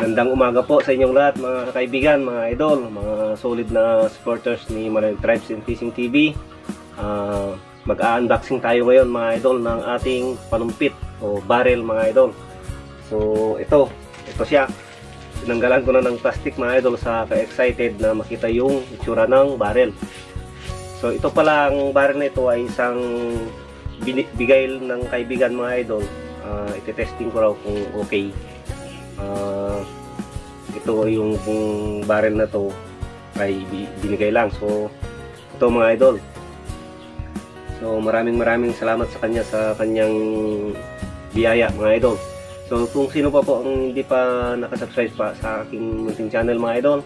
Magandang umaga po sa inyong lahat mga kaibigan, mga idol, mga solid na supporters ni Malayang Tribes and Fishing TV. Mag-unboxing tayo ngayon mga idol ng ating panumpit o barrel mga idol. So ito siya. Tinanggalan ko na ng plastic mga idol sa ka-excited na makita yung itsura ng barrel. So ito pala, ang barrel na ito ay isang bigay ng kaibigan mga idol. Iti-testing ko raw kung okay. Ito yung barrel na to ay binigay lang. So ito mga idol, so maraming salamat sa kanya sa kanyang biyaya mga idol. So kung sino pa po ang hindi pa nakasubscribe pa sa aking munting channel mga idol,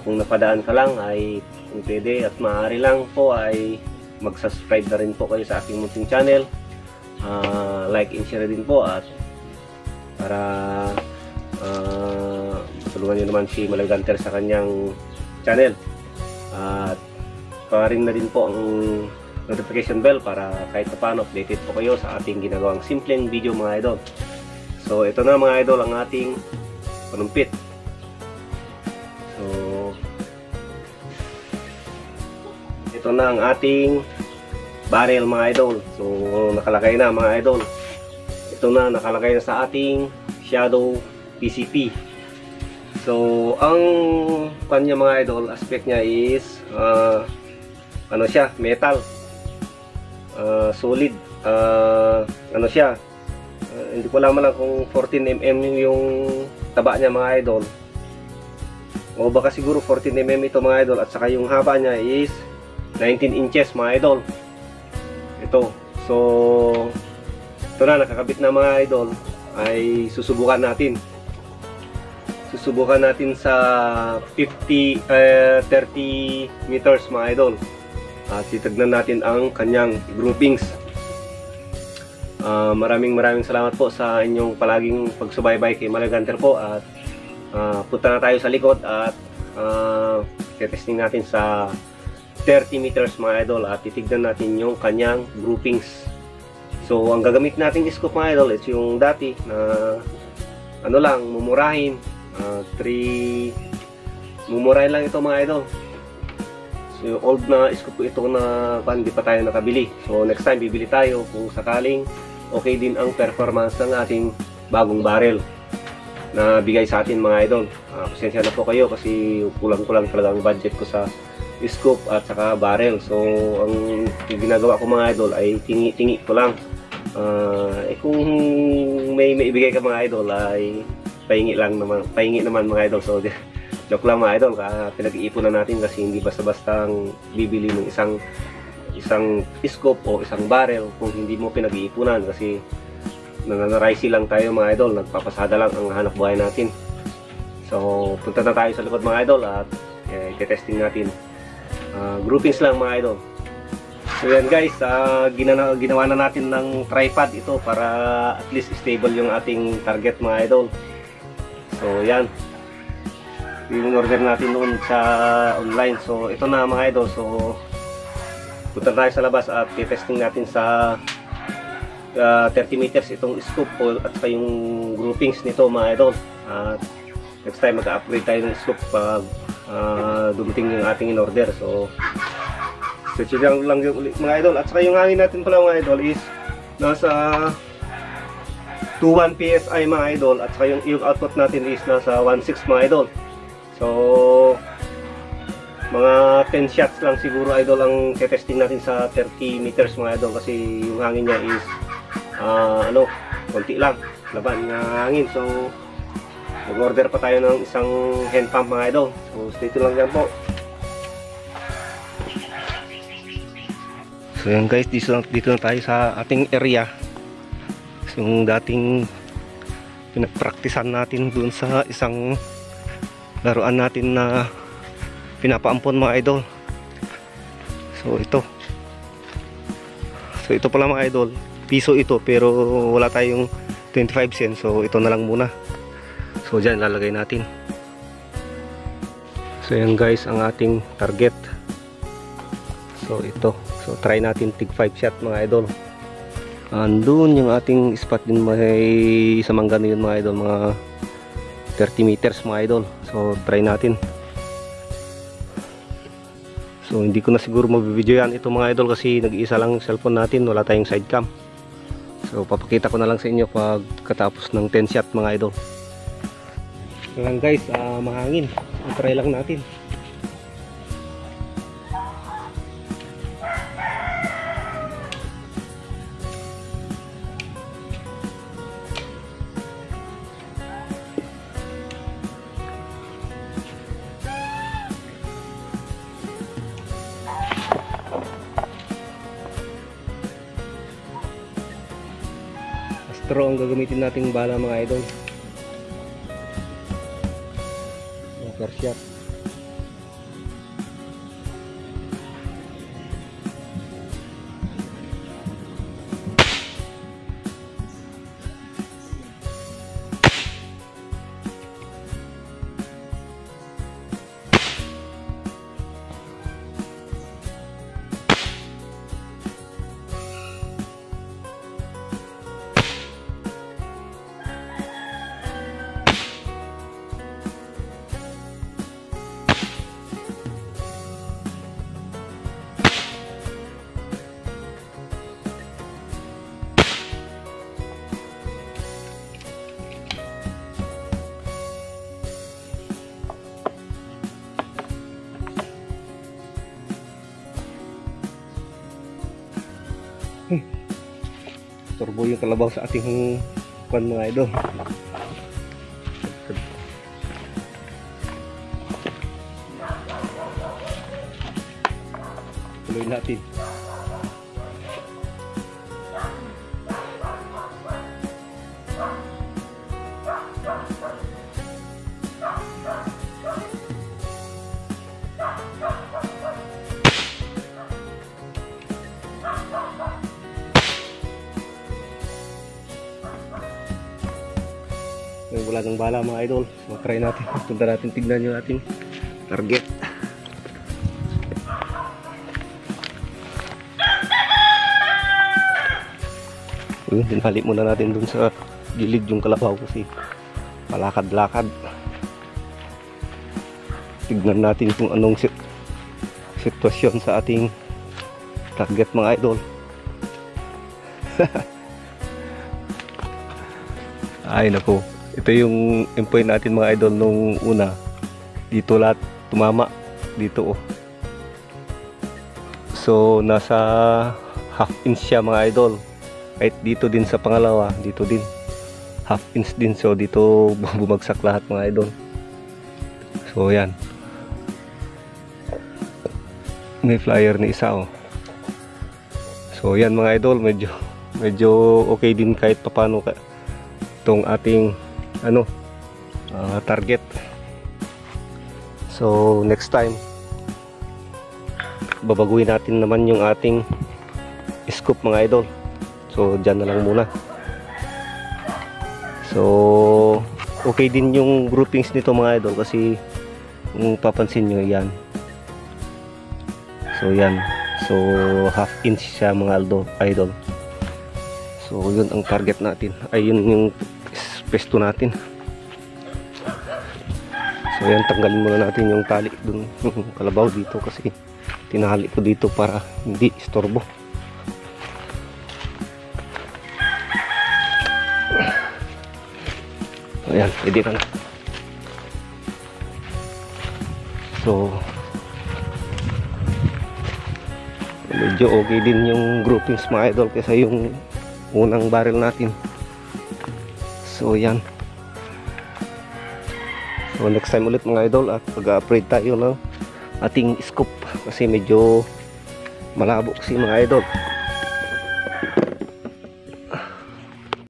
kung napadaan ka lang ay kung pwede at maaari lang po ay mag-subscribe na rin po kayo sa aking munting channel. Like and share din po, at para tulungan nyo naman si Malayang Hunter sa kanyang channel, at pa-ring na din po ang notification bell para kahit paano updated po kayo sa ating ginagawang simpleng video mga idol. So ito na mga idol ang ating panumpit. So ito na ang ating barrel mga idol. So nakalagay na mga idol. Ito na, nakalagay na sa ating Shadow PCP. So ang kanya mga idol, aspect niya is ano siya, metal, solid, ano siya, hindi ko alam lang kung 14mm yung taba niya mga idol, o baka siguro 14mm ito mga idol, at saka yung haba niya is 19 inches mga idol. Ito, so ito na, nakakabit na mga idol, ay susubukan natin sa 30 meters mga idol, at titignan natin ang kanyang groupings. Maraming salamat po sa inyong palaging pagsubaybay kay Malayang Hunter po, at punta na tayo sa likod at testing natin sa 30 meters mga idol, at titignan natin yung kanyang groupings. So ang gagamit nating scoop mga idol, it's yung dati na ano lang, mumurahin, mumurahin lang ito mga idol. So yung old na scoop ito na hindi pa tayo nakabili. So next time bibili tayo kung sakaling okay din ang performance ng ating bagong barrel na bigay sa atin mga idol. Pasensya na po kayo kasi kulang talaga ang budget ko sa scoop at saka barrel. So ang ginagawa ko mga idol ay tingi ko lang. Kung may ibigay ka mga idol ay pahingi naman mga idol. So joke lang mga idol, pinag-iipunan natin kasi hindi basta-bastang bibili ng isang scoop o isang barrel kung hindi mo pinag-iipunan, kasi nananaraisi lang tayo mga idol, nagpapasada lang ang hanap buhay natin. So punta na tayo sa likod mga idol at i-testing natin. Groupings lang mga idol. So yan guys, ginawa na natin ng tripod ito para at least stable yung ating target mga idol. So yan, yung order natin noon sa online. So ito na mga idol. So punta tayo sa labas at testing natin sa 30 meters itong scoop at saka yung groupings nito mga idol. At next time mag-upgrade tayo ng scoop pag dumating yung ating in order. So search lang yung ulit mga idol. At saka yung hangin natin pala mga idol is nasa 21 PSI mga idol, at saka yung output natin is nasa 1.6 mga idol. So mga 10 shots lang siguro idol ang testing natin sa 30 meters mga idol, kasi yung hangin niya is konti lang laban ng hangin. So mag-order pa tayo ng isang hand pump mga idol. So stay tuned lang dyan po. So yan guys, dito na tayo sa ating area. So, yung dating pinagpraktisan natin dun sa isang laruan natin na pinapaampon mga idol. So ito pala mga idol, piso ito pero wala tayong 25 cents. So ito na lang muna. So dyan lalagay natin. So yan guys ang ating target. So ito, so try natin tig 5 shot mga idol. Andun yung ating spot din, may sa mangga na yun mga idol, mga 30 meters mga idol. So try natin. So hindi ko na siguro mabibideo yan ito mga idol kasi nag-iisa lang yung cellphone natin, wala tayong side cam. So papakita ko na lang sa inyo pag katapos ng 10 shot mga idol. So lang guys, mahangin. So, try lang natin. Straw ang gagamitin nating bala mga idol. First shot. Turbo yung kalabaw sa ating pan mga idol. Tuloy natin. Wala nang bala mga idol. So try natin. Punta natin, tignan yung ating target. Dinali muna natin dun sa gilid yung kalabaw kasi palakad-lakad. Tignan natin kung anong sitwasyon sa ating target mga idol. Ay nako. Ito yung endpoint natin mga idol nung una. Dito lahat tumama. Dito oh. So nasa half inch siya mga idol. Kahit dito din sa pangalawa, dito din half inch din. So dito bumagsak lahat mga idol. So yan. May flyer ni isa oh. So yan mga idol, medyo okay din kahit papano itong ating target. So next time babaguhin natin naman yung ating scope mga idol. So dyan na lang muna. So okay din yung groupings nito mga idol kasi kung papansin nyo yan. So yan. So half inch siya mga idol. So yun ang target natin. Ay yun yung pesto natin. So yan, tanggalin muna natin yung tali dun, yung kalabaw dito kasi tinali ko dito para hindi istorbo. Ayan, pwede na. So medyo okay din yung groupings mga idol kaysa yung unang barrel natin. So yan. So next time ulit mga idol at pag-upgrade tayo ng ating scope kasi medyo malabo kasi mga idol.